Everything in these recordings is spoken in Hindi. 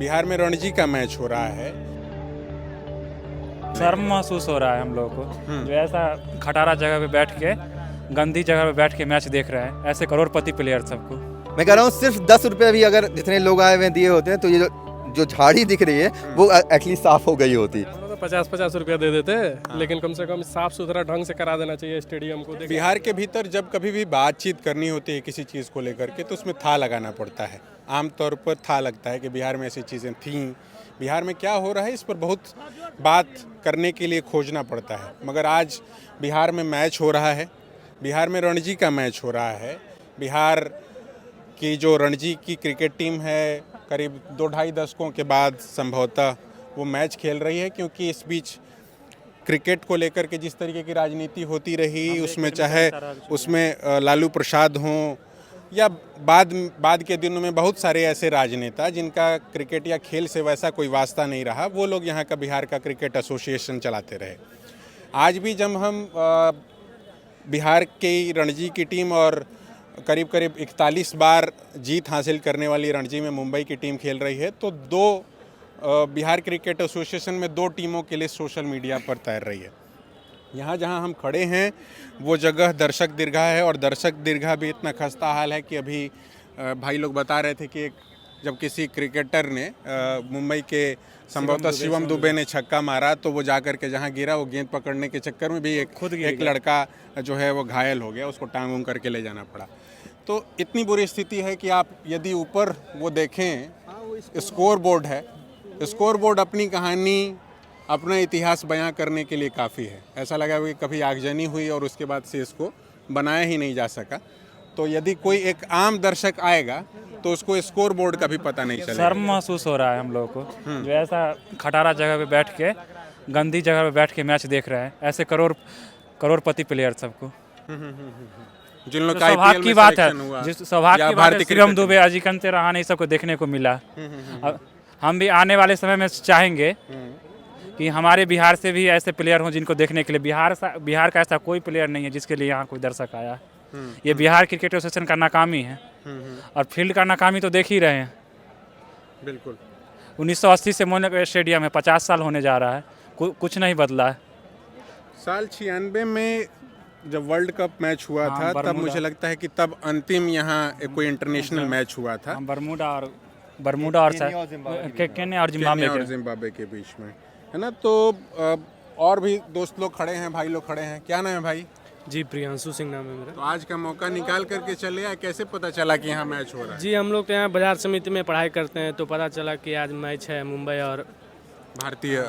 बिहार में रणजी का मैच हो रहा है। शर्म महसूस हो रहा है हम लोग को, जो ऐसा खटारा जगह पे बैठ के, गंदी जगह पे बैठ के मैच देख रहे हैं, ऐसे करोड़पति प्लेयर सबको। मैं कह रहा हूँ सिर्फ 10 रुपये भी अगर जितने लोग आए हुए दिए होते हैं तो ये जो झाड़ी दिख रही है वो एटलीस्ट साफ हो गई होती। तो 50-50 रुपया दे देते, लेकिन कम से कम साफ सुथरा ढंग से करा देना चाहिए स्टेडियम को। बिहार के भीतर जब कभी भी बातचीत करनी होती है किसी चीज़ को लेकर के तो उसमें था लगाना पड़ता है। आमतौर पर था लगता है कि बिहार में ऐसी चीज़ें थीं, बिहार में क्या हो रहा है इस पर बहुत बात करने के लिए खोजना पड़ता है। मगर आज बिहार में मैच हो रहा है, बिहार में रणजी का मैच हो रहा है। बिहार की जो रणजी की क्रिकेट टीम है करीब 2-2.5 दशकों के बाद संभवतः वो मैच खेल रही है, क्योंकि इस बीच क्रिकेट को लेकर के जिस तरीके की राजनीति होती रही उसमें चाहे उसमें लालू प्रसाद हों या बाद के दिनों में बहुत सारे ऐसे राजनेता जिनका क्रिकेट या खेल से वैसा कोई वास्ता नहीं रहा, वो लोग यहाँ का बिहार का क्रिकेट एसोसिएशन चलाते रहे। आज भी जब हम बिहार की रणजी की टीम और करीब 41 बार जीत हासिल करने वाली रणजी में मुंबई की टीम खेल रही है, तो बिहार क्रिकेट एसोसिएशन में 2 टीमों के लिए सोशल मीडिया पर तैर रही है। यहाँ जहाँ हम खड़े हैं वो जगह दर्शक दीर्घा है, और दर्शक दीर्घा भी इतना खस्ता हाल है कि अभी भाई लोग बता रहे थे कि जब किसी क्रिकेटर ने मुंबई के संभवतः शिवम दुबे ने छक्का मारा तो वो जाकर के जहाँ गिरा वो गेंद पकड़ने के चक्कर में भी एक लड़का जो है वो घायल हो गया, उसको टांग उंग करके ले जाना पड़ा। तो इतनी बुरी स्थिति है कि आप यदि ऊपर वो देखें स्कोर बोर्ड है, स्कोर बोर्ड अपनी कहानी अपना इतिहास बयां करने के लिए काफ़ी है। ऐसा लगा कि कभी आगजनी हुई और उसके बाद से इसको बनाया ही नहीं जा सका। तो यदि कोई एक आम दर्शक आएगा तो उसको स्कोर बोर्ड का भी पता नहीं चलेगा। शर्म महसूस हो रहा है हम लोग को, जो ऐसा खटारा जगह पे बैठ के, गंदी जगह पे बैठ के मैच देख रहे हैं, ऐसे करोड़पति प्लेयर सबको। जिन लोग तो सौभाग्य की बात है, जिस सौभाग्य की बात है, शिवम दुबे, अजिंक्य रहाणे सबको देखने को मिला। हम भी आने वाले समय में चाहेंगे कि हमारे बिहार से भी ऐसे प्लेयर हों जिनको देखने के लिए। बिहार का ऐसा कोई प्लेयर नहीं है जिसके लिए यहाँ कोई दर्शक आया। ये बिहार क्रिकेट एसोसिएशन का नाकामी है, और फील्ड का नाकामी तो देख ही रहे हैं। बिल्कुल 1980 से मोइनुल स्टेडियम है, 50 साल होने जा रहा है, कुछ नहीं बदला है। साल 96 में जब वर्ल्ड कप मैच हुआ था तब मुझे लगता है कि तब अंतिम यहाँ कोई इंटरनेशनल मैच हुआ था बरमूडा और केन्या और जिम्बाब्वे के बीच में, है ना। तो और भी दोस्त लोग खड़े हैं, भाई लोग खड़े हैं। क्या नाम है भाई? जी, प्रियांशु सिंह नाम है मेरा। तो आज का मौका निकाल करके चले आए, कैसे पता चला कि यहाँ मैच हो रहा है? जी, हम लोग तो यहाँ बाजार समिति में पढ़ाई करते हैं, तो पता चला कि आज मैच है मुंबई और भारतीय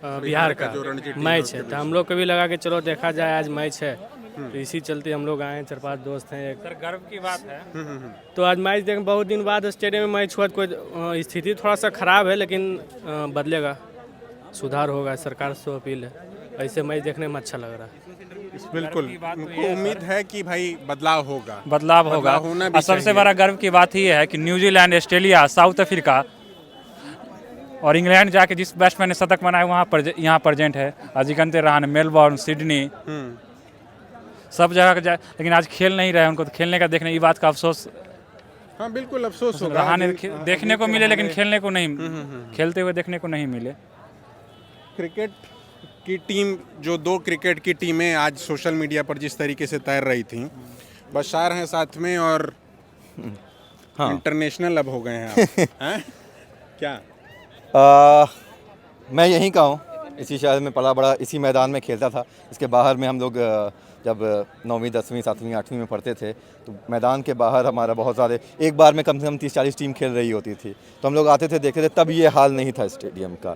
बिहार का जो मैच है, तो हम लोग को भी लगा कि चलो देखा जाए, आज मैच है, तो इसी चलते हम लोग आए। 4-5 दोस्त हैं। सर, गर्व की बात है। तो आज मैच देख, बहुत दिन बाद स्टेडियम में मैच हुआ। कोई स्थिति थोड़ा सा खराब है, लेकिन बदलेगा, सुधार होगा। सरकार से अपील है, ऐसे मैच देखने में अच्छा लग रहा है। बिल्कुल, उनको उम्मीद है कि भाई बदलाव होगा। और सबसे बड़ा गर्व की बात ये है कि न्यूजीलैंड, ऑस्ट्रेलिया, साउथ अफ्रीका और इंग्लैंड जाके जिस बैट्समैन ने शतक बनाया वहाँ पर यहाँ प्रेजेंट है। अजिंक्य रहाणे, मेलबोर्न, सिडनी, सब जगह जाए, लेकिन आज खेल नहीं रहे। उनको तो खेलने का देखने, ये बात का अफसोस। हाँ बिल्कुल अफसोस होगा। रहाणे देखने को मिले लेकिन खेलने को नहीं, खेलते हुए देखने को नहीं मिले। क्रिकेट की टीम, जो 2 क्रिकेट की टीमें आज सोशल मीडिया पर जिस तरीके से तैर रही थी, बशार हैं साथ में और हाँ। इंटरनेशनल अब हो गए हैं आप। क्या मैं यहीं का हूँ, इसी शहर में पला बड़ा, इसी मैदान में खेलता था। इसके बाहर में हम लोग जब 9वीं 10वीं 7वीं 8वीं में पढ़ते थे तो मैदान के बाहर हमारा बहुत सारे, एक बार में कम से कम 30-40 टीम खेल रही होती थी, तो हम लोग आते थे, देखते थे। तब ये हाल नहीं था स्टेडियम का।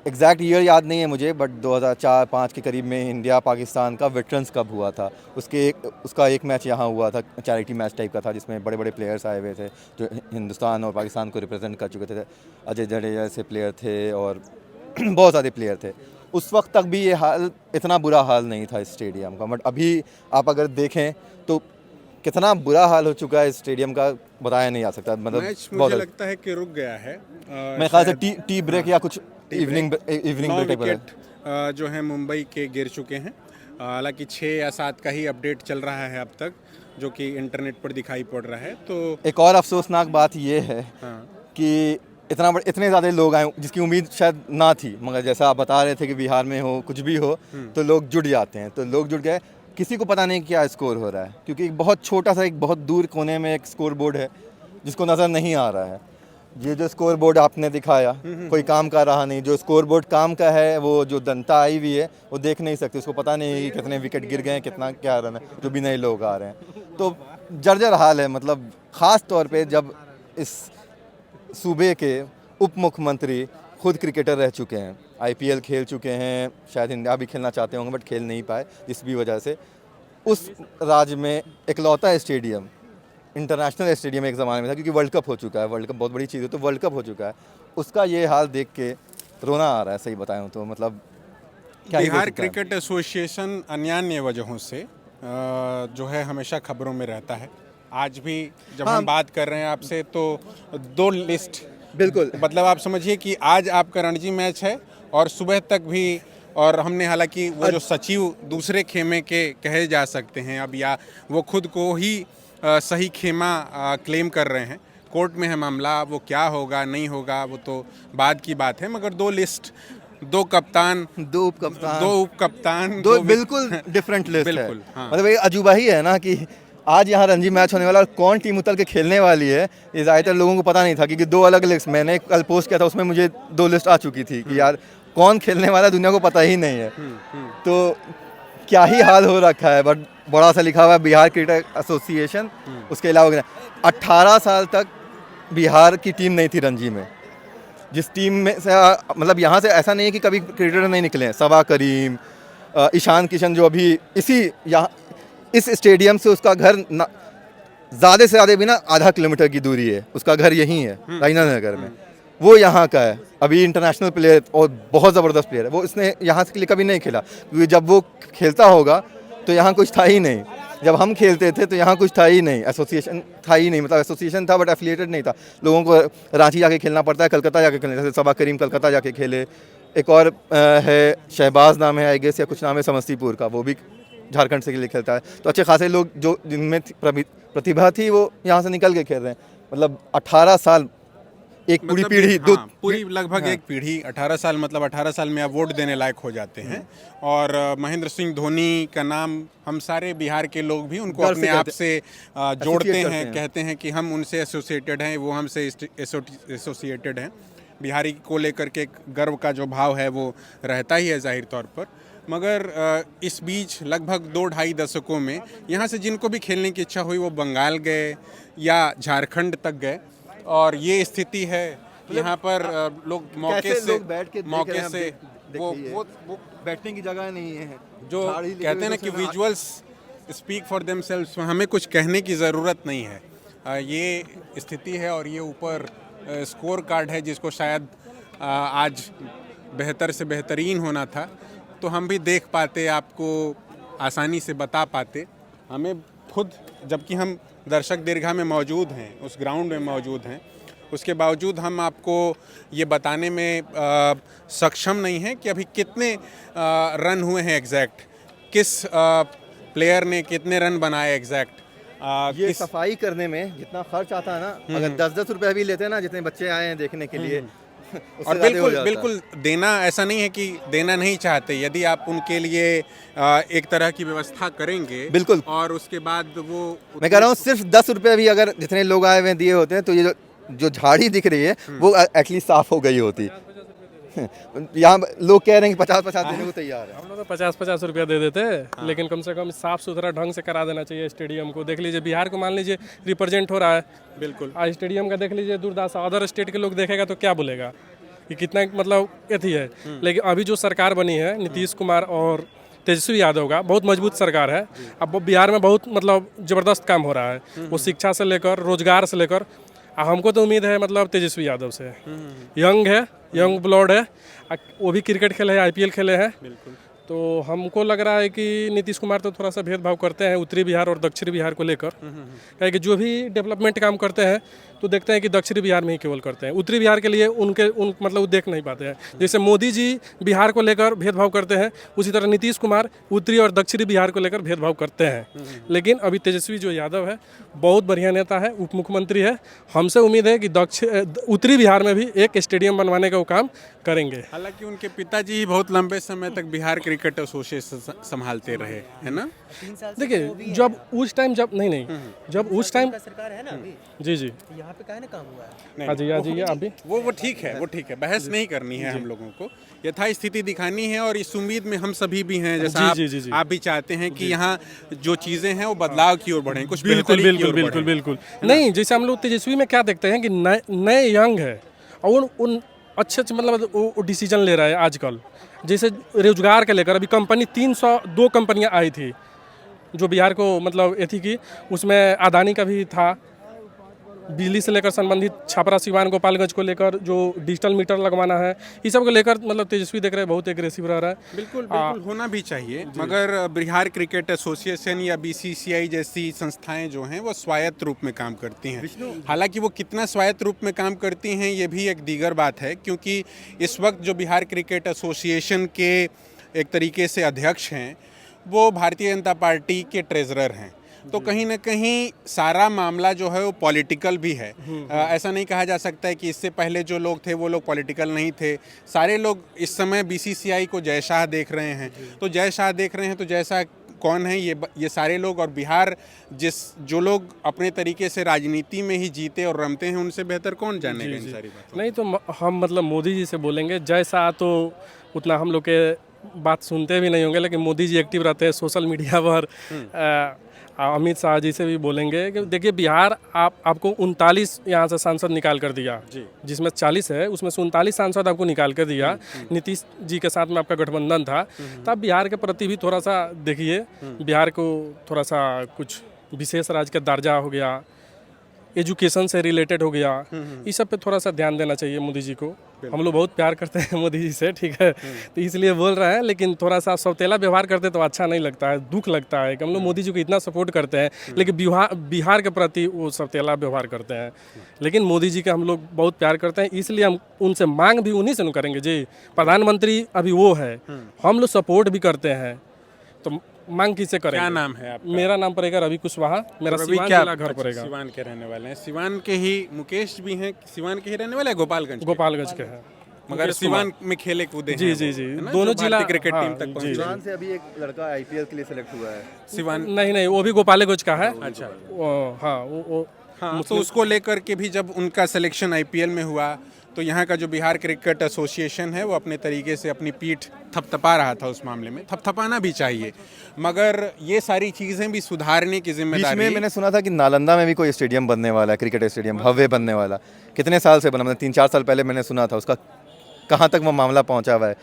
एग्जैक्ट ईयर याद नहीं है मुझे, बट 2004-05 के करीब में इंडिया पाकिस्तान का वेटरन्स कप हुआ था। उसका एक मैच यहाँ हुआ था, चैरिटी मैच टाइप का था, जिसमें बड़े बड़े प्लेयर्स आए हुए थे जो हिंदुस्तान और पाकिस्तान को रिप्रेजेंट कर चुके थे। अजय जडेजा जैसे प्लेयर थे और बहुत सारे प्लेयर थे। उस वक्त तक भी ये हाल, इतना बुरा हाल नहीं था स्टेडियम का। बट अभी आप अगर देखें तो कितना बुरा हाल हो चुका है स्टेडियम का, बताया नहीं जा सकता। मतलब मैच मुझे लगता है कि रुक गया है। मेरे ख्याल से टी ब्रेक या कुछ इवनिंग ब्रेक। जो हैं मुंबई के गिर चुके हैं। हालांकि 6 या 7 का ही अपडेट चल रहा है अब तक, जो कि इंटरनेट पर दिखाई पड़ रहा है। तो एक और अफसोसनाक बात ये है हाँ, कि इतने ज़्यादा लोग आए जिसकी उम्मीद शायद ना थी, मगर जैसा आप बता रहे थे कि बिहार में हो कुछ भी हो तो लोग जुट जाते हैं, तो लोग जुट गए। किसी को पता नहीं क्या स्कोर हो रहा है, क्योंकि एक बहुत छोटा सा, एक बहुत दूर कोने में एक स्कोर बोर्ड है जिसको नज़र नहीं आ रहा है। ये जो स्कोर बोर्ड आपने दिखाया, कोई काम का रहा नहीं। जो स्कोर बोर्ड काम का है, वो जो जनता आई हुई है वो देख नहीं सकती, उसको पता नहीं कि कितने विकेट गिर गए हैं, कितना क्या रन है, जो भी नए लोग आ रहे हैं। तो जर्जर हाल है, मतलब ख़ास तौर पे जब इस सूबे के उप मुख्यमंत्री खुद क्रिकेटर रह चुके हैं, IPL खेल चुके हैं, शायद इंडिया भी खेलना चाहते होंगे बट खेल नहीं पाए जिस भी वजह से। उस राज्य में इकलौता स्टेडियम, इंटरनेशनल स्टेडियम एक ज़माने में था, क्योंकि वर्ल्ड कप हो चुका है, वर्ल्ड कप बहुत बड़ी चीज़ है, तो वर्ल्ड कप हो चुका है, उसका ये हाल देख के रोना आ रहा है, सही बताऊं तो। मतलब क्या ही हो बिहार सकता है। क्रिकेट एसोसिएशन अन्यान्य वजहों से जो है हमेशा खबरों में रहता है। आज भी जब हम बात कर रहे हैं आपसे तो 2 लिस्ट, बिल्कुल, मतलब आप समझिए कि आज आपका रणजी मैच है और सुबह तक भी, और हमने हालांकि वो जो सचिव दूसरे खेमे के कहे जा सकते हैं अब, या वो खुद को ही सही खेमा क्लेम कर रहे हैं, कोर्ट में है मामला, वो क्या होगा नहीं होगा वो तो बाद की बात है। मगर 2 लिस्ट, 2 कप्तान, 2 उप कप्तान, 2 उप कप्तान, दो बिल्कुल डिफरेंट लिस्ट है। बिल्कुल, हाँ। मतलब ये अजूबा ही है ना कि आज यहाँ रणजी मैच होने वाला और कौन टीम उतर के खेलने वाली है, ये ज़्यादातर लोगों को पता नहीं था, क्योंकि 2 अलग लिस्ट, मैंने कल पोस्ट किया था उसमें मुझे 2 लिस्ट आ चुकी थी कि यार कौन खेलने वाला दुनिया को पता ही नहीं है। तो क्या ही हाल हो रखा है। बट बड़ा सा लिखा हुआ है बिहार क्रिकेट एसोसिएशन। उसके अलावा 18 साल तक बिहार की टीम नहीं थी रणजी में, जिस टीम में से मतलब यहाँ से ऐसा नहीं है कि कभी क्रिकेटर नहीं निकले हैं। सबा करीम, ईशान किशन, जो अभी यहाँ इस स्टेडियम से उसका घर ज़्यादा से ज़्यादा भी ना आधा किलोमीटर की दूरी है, उसका घर यहीं है राजेंद्र नगर में, वो यहाँ का है। अभी इंटरनेशनल प्लेयर और बहुत ज़बरदस्त प्लेयर है वो, इसने यहाँ के लिए कभी नहीं खेला, क्योंकि जब वो खेलता होगा तो यहाँ कुछ था ही नहीं। जब हम खेलते थे तो यहाँ कुछ था ही नहीं, एसोसिएशन था ही नहीं, मतलब एसोसिएशन था बट एफिलिएटेड नहीं था। लोगों को रांची जाके खेलना पड़ता है, कलकत्ता जाके खेलना, जैसे सबा करीम कलकत्ता जाके खेले। एक और है शहबाज नाम है आई गेस, या कुछ नाम है समस्तीपुर का, वो भी झारखंड से के लिए खेलता है। तो अच्छे खासे लोग जो जिनमें प्रतिभा थी वो यहाँ से निकल के खेल रहे हैं। मतलब 18 साल, एक पूरी मतलब पीढ़ी, हाँ, पूरी लगभग एक पीढ़ी, 18 साल, मतलब 18 साल में आप वोट देने लायक हो जाते हैं। और महेंद्र सिंह धोनी का नाम हम सारे बिहार के लोग भी उनको अपने आप से जोड़ते हैं, कहते हैं कि हम उनसे एसोसिएटेड हैं, वो हमसे एसोसिएटेड हैं। बिहारी को लेकर के एक गर्व का जो भाव है वो रहता ही है जाहिर तौर पर। मगर इस बीच लगभग 2-2.5 दशकों में यहाँ से जिनको भी खेलने की इच्छा हुई वो बंगाल गए या झारखंड तक गए, और ये स्थिति है यहाँ पर। लोग मौके से वो बैठने की जगह नहीं है, जो कहते हैं ना कि विजुअल्स स्पीक फॉर देमसेल्व्स, हमें कुछ कहने की ज़रूरत नहीं है। ये स्थिति है और ये ऊपर स्कोर कार्ड है जिसको शायद आज बेहतर से बेहतरीन होना था तो हम भी देख पाते, आपको आसानी से बता पाते। हमें खुद, जबकि हम दर्शक दीर्घा में मौजूद हैं, उस ग्राउंड में मौजूद हैं, उसके बावजूद हम आपको ये बताने में सक्षम नहीं हैं कि अभी कितने रन हुए हैं एग्जैक्ट, किस प्लेयर ने कितने रन बनाए एग्जैक्ट। ये सफाई करने में जितना खर्च आता है ना, अगर 10-10 रुपये भी लेते हैं ना, जितने बच्चे आए हैं देखने के लिए, और बिल्कुल देना, ऐसा नहीं है कि देना नहीं चाहते, यदि आप उनके लिए एक तरह की व्यवस्था करेंगे बिल्कुल, और उसके बाद वो, मैं कह रहा हूँ सिर्फ 10 रुपये भी अगर जितने लोग आए हुए दिए होते हैं तो ये जो झाड़ी दिख रही है वो एटलीस्ट साफ हो गई होती। यहाँ लोग कह रहे हैं कि 50-50 देने को तैयार है। हम लोग तो 50-50 रुपया दे देते हैं, लेकिन कम से कम साफ सुथरा ढंग से करा देना चाहिए स्टेडियम को। देख लीजिए बिहार को मान लीजिए रिप्रेजेंट हो रहा है, बिल्कुल आज स्टेडियम का देख लीजिए दुर्दशा, अदर स्टेट के लोग देखेगा तो क्या बोलेगा कि कितना मतलब अथी है। लेकिन अभी जो सरकार बनी है नीतीश कुमार और तेजस्वी यादव का, बहुत मजबूत सरकार है। अब बिहार में बहुत मतलब ज़बरदस्त काम हो रहा है, वो शिक्षा से लेकर रोजगार से लेकर। हमको तो उम्मीद है मतलब तेजस्वी यादव से, यंग है, यंग ब्लड है, वो भी क्रिकेट खेले हैं, IPL खेले हैं, बिल्कुल। तो हमको लग रहा है कि नीतीश कुमार तो थोड़ा सा भेदभाव करते हैं उत्तरी बिहार और दक्षिणी बिहार को लेकर, क्योंकि जो भी डेवलपमेंट काम करते हैं तो देखते हैं कि दक्षिणी बिहार में ही केवल करते हैं, उत्तरी बिहार के लिए मतलब वो देख नहीं पाते हैं। जैसे मोदी जी बिहार को लेकर भेदभाव करते हैं, उसी तरह नीतीश कुमार उत्तरी और दक्षिणी बिहार को लेकर भेदभाव करते हैं। लेकिन अभी तेजस्वी जो यादव है बहुत बढ़िया नेता है, उप मुख्यमंत्री है, हमसे उम्मीद है कि उत्तरी बिहार में भी एक स्टेडियम बनवाने का वो काम करेंगे। हालांकि उनके पिताजी ही बहुत लंबे समय तक बिहार क्रिकेट एसोसिएशन संभालते रहे, है ना? देखिए जब उस टाइम जब उस टाइम सरकार है ना अभी, जी यहाँ पे काहे ना काम हुआ है। नहीं, हाँ जी अभी वो ठीक है, वो ठीक है, बहस नहीं करनी है। हम लोगों को यथास्थिति दिखानी है और इस उम्मीद में हम सभी भी हैं, जैसा आप भी चाहते हैं कि यहाँ जो चीजें हैं वो बदलाव की ओर बढ़ें, कुछ बिल्कुल। नहीं, जैसे हम लोग तेजस्वी में क्या देखते हैं कि नए यंग है और उन अच्छे मतलब वो डिसीजन ले रहा है आजकल। जैसे रोजगार के लेकर अभी कंपनी 302 कंपनियां आई थी जो बिहार को मतलब एथी की, उसमें अदानी का भी था, बिजली से लेकर संबंधित छपरा सिवान गोपालगंज को लेकर जो डिजिटल मीटर लगवाना है, इस सब को लेकर मतलब तेजस्वी देख रहे हैं बहुत एग्रेसिव रह रहा है। बिल्कुल होना भी चाहिए, मगर बिहार क्रिकेट एसोसिएशन या बीसीसीआई जैसी संस्थाएं जो हैं वो स्वायत्त रूप में काम करती हैं। हालांकि वो कितना स्वायत्त रूप में काम करती हैं ये भी एक दीगर बात है, क्योंकि इस वक्त जो बिहार क्रिकेट एसोसिएशन के एक तरीके से अध्यक्ष हैं वो भारतीय जनता पार्टी के ट्रेजरर हैं। तो कहीं ना कहीं सारा मामला जो है वो पॉलिटिकल भी है। ऐसा नहीं कहा जा सकता है कि इससे पहले जो लोग थे वो लोग पॉलिटिकल नहीं थे। सारे लोग इस समय बीसीसीआई को जय शाह देख रहे हैं, तो जय शाह देख रहे हैं तो जैसा कौन है ये सारे लोग, और बिहार जो लोग अपने तरीके से राजनीति में ही जीते और रमते हैं उनसे बेहतर कौन जानेगा इन सारी बातों। नहीं तो हम मतलब मोदी जी से बोलेंगे, जय शाह तो उतना हम लोग के बात सुनते भी नहीं होंगे, लेकिन मोदी जी एक्टिव रहते हैं सोशल मीडिया पर। अमित शाह जी से भी बोलेंगे कि देखिए बिहार आपको 39 यहाँ से सांसद निकाल कर दिया, जिसमें 40 है उसमें से 39 सांसद आपको निकाल कर दिया। नीतीश जी के साथ में आपका गठबंधन था, तब बिहार के प्रति भी थोड़ा सा देखिए, बिहार को थोड़ा सा कुछ विशेष राज्य का दर्जा हो गया, एजुकेशन से रिलेटेड हो गया, इस सब पे थोड़ा सा ध्यान देना चाहिए मोदी जी को। हम लोग बहुत प्यार करते हैं मोदी जी से, ठीक है, तो इसलिए बोल रहे हैं। लेकिन थोड़ा सा सौतेला व्यवहार करते तो अच्छा नहीं लगता है, दुख लगता है कि हम लोग मोदी जी को इतना सपोर्ट करते हैं लेकिन बिहार के प्रति वो सौतेला व्यवहार करते हैं। लेकिन मोदी जी का हम लोग बहुत प्यार करते हैं, इसलिए हम उनसे मांग भी उन्हीं से करेंगे। जी प्रधानमंत्री अभी वो है, हम लोग सपोर्ट भी करते हैं, तो मांग किसे करेंगे? क्या नाम है आपका? मेरा नाम पड़ेगा रवि कुशवाहा, मेरा सिवान जिला घर पड़ेगा। सिवान के रहने वाले हैं, सिवान के ही मुकेश भी हैं, सिवान के ही रहने वाले हैं, गोपालगंज के हैं, मगर सिवान में खेले कूदे हैं। जी दोनों जिला क्रिकेट टीम तक पहुंचे। सिवान से अभी एक लड़का आईपीएल के लिए सेलेक्ट हुआ है। सिवान नहीं वो भी गोपालगंज का है। अच्छा, हाँ, तो उसको लेकर के भी जब उनका सिलेक्शन आईपीएल में हुआ तो यहाँ का जो बिहार क्रिकेट एसोसिएशन है वो अपने तरीके से अपनी पीठ थपथपा रहा था। उस मामले में थपथपाना भी चाहिए, मगर ये सारी चीज़ें भी सुधारने की जिम्मेदारी। में मैंने सुना था कि नालंदा में भी कोई स्टेडियम बनने वाला है, क्रिकेट स्टेडियम भव्य बनने वाला। कितने साल से बना? मतलब 3-4 साल पहले मैंने सुना था। उसका कहाँ तक वो मामला पहुँचा हुआ है?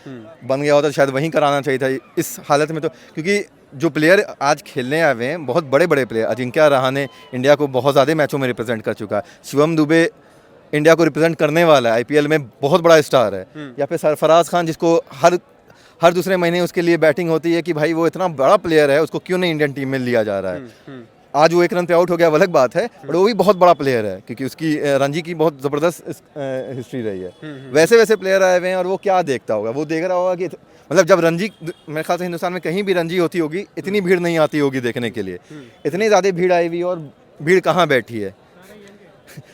बन गया होता तो शायद वहीं कराना चाहिए था। इस हालत में तो, क्योंकि जो प्लेयर आज खेलने आए हुए हैं बहुत बड़े बड़े प्लेयर, अजिंक्य रहाणे इंडिया को बहुत ज़्यादा मैचों में रिप्रेजेंट कर चुका है, शिवम दुबे इंडिया को रिप्रेजेंट करने वाला है, आईपीएल में बहुत बड़ा स्टार है, या फिर सरफराज खान जिसको हर दूसरे महीने उसके लिए बैटिंग होती है कि भाई वो इतना बड़ा प्लेयर है, उसको क्यों नहीं इंडियन टीम में लिया जा रहा है। आज वो 1 रन पे आउट हो गया, अलग बात है, बट वो भी बहुत बड़ा प्लेयर है क्योंकि उसकी रणजी की बहुत ज़बरदस्त हिस्ट्री रही है। वैसे प्लेयर आए हुए हैं और वो क्या देखता होगा? वो देख रहा होगा कि मतलब जब रणजी, मेरे ख्याल से हिंदुस्तान में कहीं भी रणजी होती होगी इतनी भीड़ नहीं आती होगी देखने के लिए। इतनी ज़्यादा भीड़ आई हुई और भीड़ कहाँ बैठी है?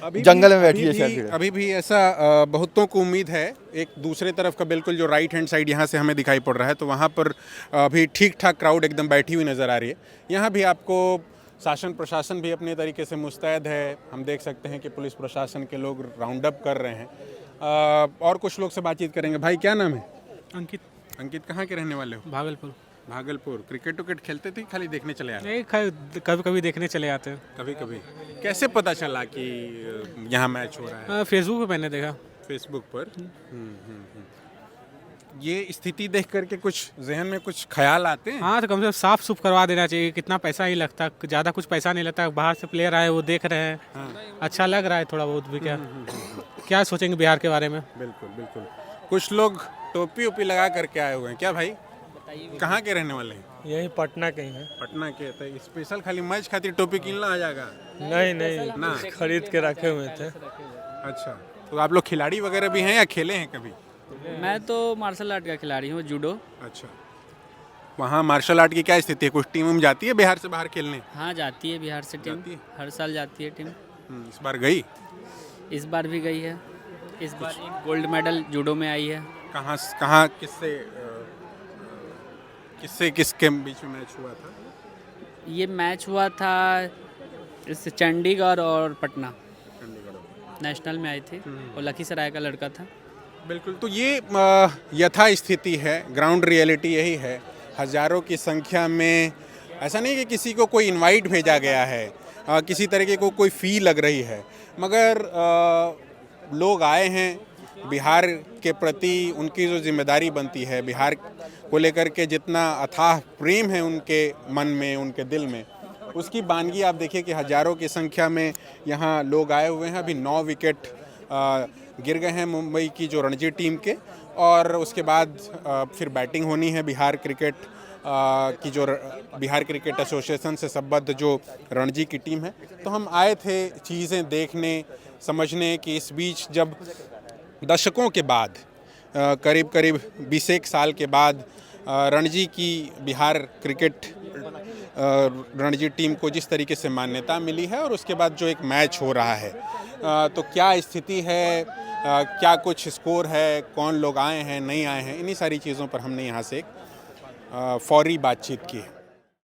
जंगल में बैठी है शायद। अभी भी ऐसा बहुतों को उम्मीद है। एक दूसरे तरफ का बिल्कुल जो राइट हैंड साइड यहाँ से हमें दिखाई पड़ रहा है, तो वहाँ पर अभी ठीक ठाक क्राउड एकदम बैठी हुई नज़र आ रही है। यहाँ भी आपको शासन प्रशासन भी अपने तरीके से मुस्तैद है। हम देख सकते हैं कि पुलिस प्रशासन के लोग राउंड अप कर रहे हैं। और कुछ लोग से बातचीत करेंगे। भाई क्या नाम है? अंकित कहाँ के रहने वाले हो? भागलपुर। क्रिकेट विकेट खेलते थे, खाली देखने चले आते? नहीं, कभी कभी देखने चले आते हैं। कभी। कैसे पता चला कि यहाँ मैच हो रहा है? फेसबुक पे मैंने देखा। फेसबुक पर ये स्थिति देख करके कुछ जहन में कुछ ख्याल आते हैं? हाँ, तो कम से कम साफ सुफ करवा देना चाहिए। कितना पैसा ही लगता, ज़्यादा कुछ पैसा नहीं लगता। बाहर से प्लेयर आए वो देख रहे हैं। हाँ। अच्छा लग रहा है थोड़ा बहुत भी। क्या सोचेंगे बिहार के बारे में? बिल्कुल। कुछ लोग टोपी ओपी लगा करके आए हुए हैं। क्या भाई, कहाँ के रहने वाले हैं? यही पटना के ही है। पटना के तो स्पेशल खाली मैच खातिर टोपी किनला आ जाएगा नहीं नहीं ना? खरीद के रखे हुए थे। अच्छा, तो आप लोग खिलाड़ी वगैरह भी हैं या खेले हैं कभी? मैं तो मार्शल आर्ट का खिलाड़ी हूँ, जूडो। अच्छा, वहाँ मार्शल आर्ट की क्या स्थिति है? कुछ टीम जाती है बिहार से बाहर खेलने? हाँ जाती है बिहार से टीम, जाती है? हर साल जाती है टीम। इस बार गई? इस बार भी गई है। इस बार एक गोल्ड मेडल जूडो में आई है। कहाँ किससे किसके बीच में मैच हुआ था? ये मैच हुआ था इस चंडीगढ़ और पटना, नेशनल में आई थी और लखीसराय का लड़का था। बिल्कुल, तो ये यथा स्थिति है, ग्राउंड रियलिटी यही है। हज़ारों की संख्या में, ऐसा नहीं कि किसी को कोई इनवाइट भेजा गया है, किसी तरीके को कोई फ़ी लग रही है, मगर लोग आए हैं। बिहार के प्रति उनकी जो जिम्मेदारी बनती है, बिहार को लेकर के जितना अथाह प्रेम है उनके मन में, उनके दिल में, उसकी बानगी आप देखिए कि हज़ारों की संख्या में यहाँ लोग आए हुए हैं। अभी 9 विकेट गिर गए हैं मुंबई की जो रणजी टीम के, और उसके बाद फिर बैटिंग होनी है बिहार क्रिकेट की जो बिहार क्रिकेट एसोसिएशन से संबद्ध जो रणजी की टीम है। तो हम आए थे चीज़ें देखने, समझने कि इस बीच जब दशकों के बाद, करीब 20 साल के बाद रणजी की बिहार क्रिकेट रणजी टीम को जिस तरीके से मान्यता मिली है, और उसके बाद जो एक मैच हो रहा है, तो क्या स्थिति है, क्या कुछ स्कोर है, कौन लोग आए हैं नहीं आए हैं, इन्हीं सारी चीज़ों पर हमने यहाँ से एक फौरी बातचीत की है।